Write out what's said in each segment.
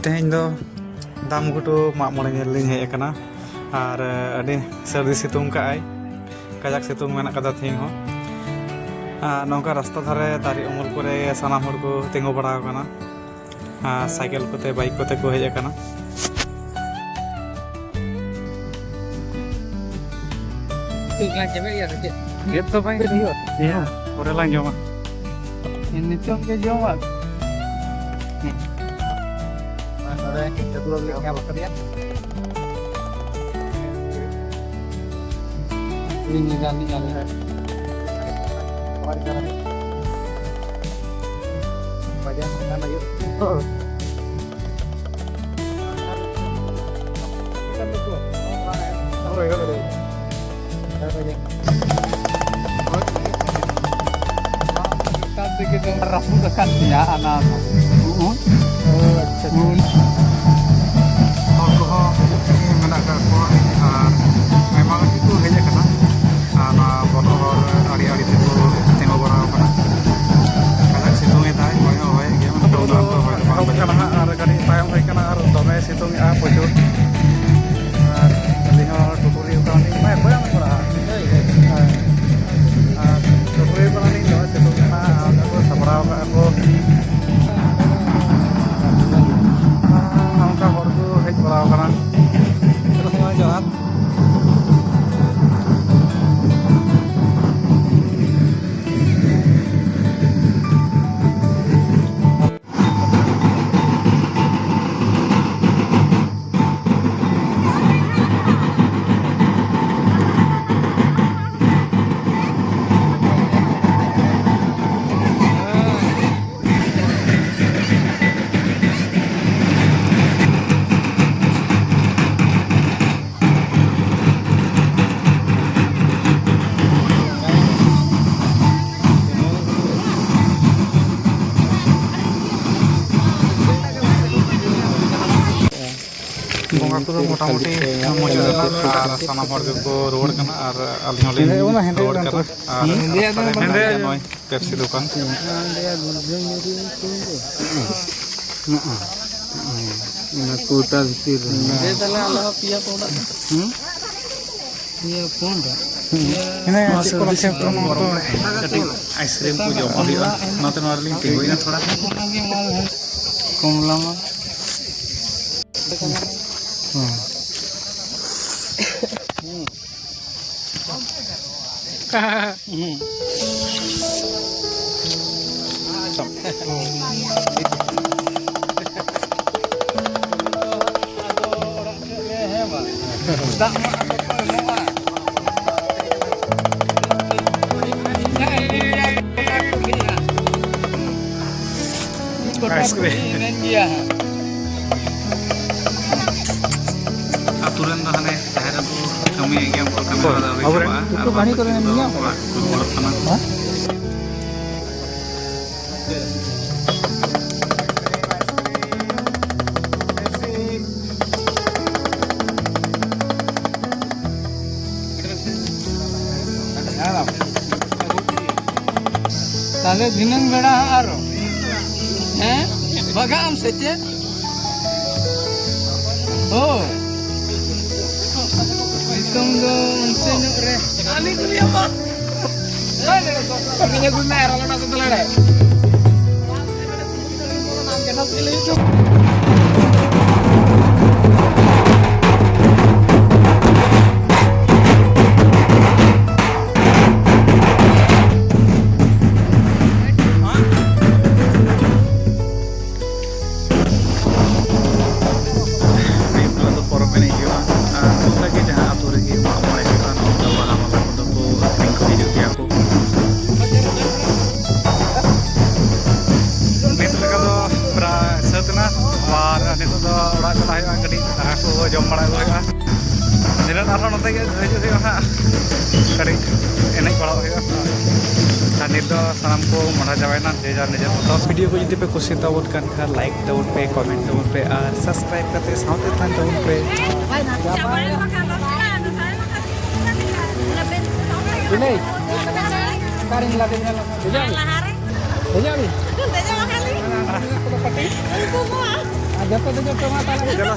तेहें दो दामघुटू मागमोᱬे ñel लिंग हेज अकना और अभी सर्दी सितुंग का आई कजाक सितुंग मेना कदा थें हो नौका रास्ता धारे दारी उमुल करे सानाम हर को तिंगु बड़ा कना साइकिल कोते बाइक कोते को हेज अकना Get to find it here. iya ore lang joma In the chunk of your work. Ini jalan jalan. Bagian mana yuk? Oh. Kita betul. Oh iya betul. Kita rafu dekat ya anak. alkohol ini menak ko memang itu heja kana ana botol ari-ari itu tengo bora kana kajak situng eta koyo hoy ge man to na to hoy bang kana ar kani tayong hoy kana ar dome situng a pojur ar liho tukuri utani mai koyang kora tukuri utani do situng kana aku sabrao aku angka horku hej bora kana terus mau jalan bongga ko motamuti mujudana ar sanam hor ko road kana ar alhin road kana ar hende noy Pepsi dukan Nak kuta bitir. Dia telah Allah pia ponda. Pia ponda. ini masuk di sentrum moto kati ice cream ko jom hoya note norling tingui na thoda Kau lama. ice cream aturan dah hane tahara bu kami yang ko kamera da Itu kani ko na niya. Tale dinang beda aro. Baga am seche. Oh. Itong do unsenyo re. Ani kuliah apa? Kayaknya gue merah lo nasi telur deh. Nanti nasi lucu. jom bara hoya dilan arho note ge haju hoya ha kari enek bara hoya dan itu sanam ko mara jawaina jejar nijer moto video ko jodi pe kusi tabot kan kha like tabot pe comment tabot pe ar subscribe kate saute tan tabot pe ini karing latih nyala deja deja ni deja makali जब तो माता चलो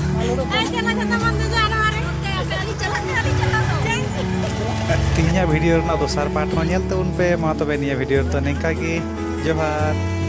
तीन वीडियो दोसर पार्ट हो पे मा तब वीडियो तो निका जोहार।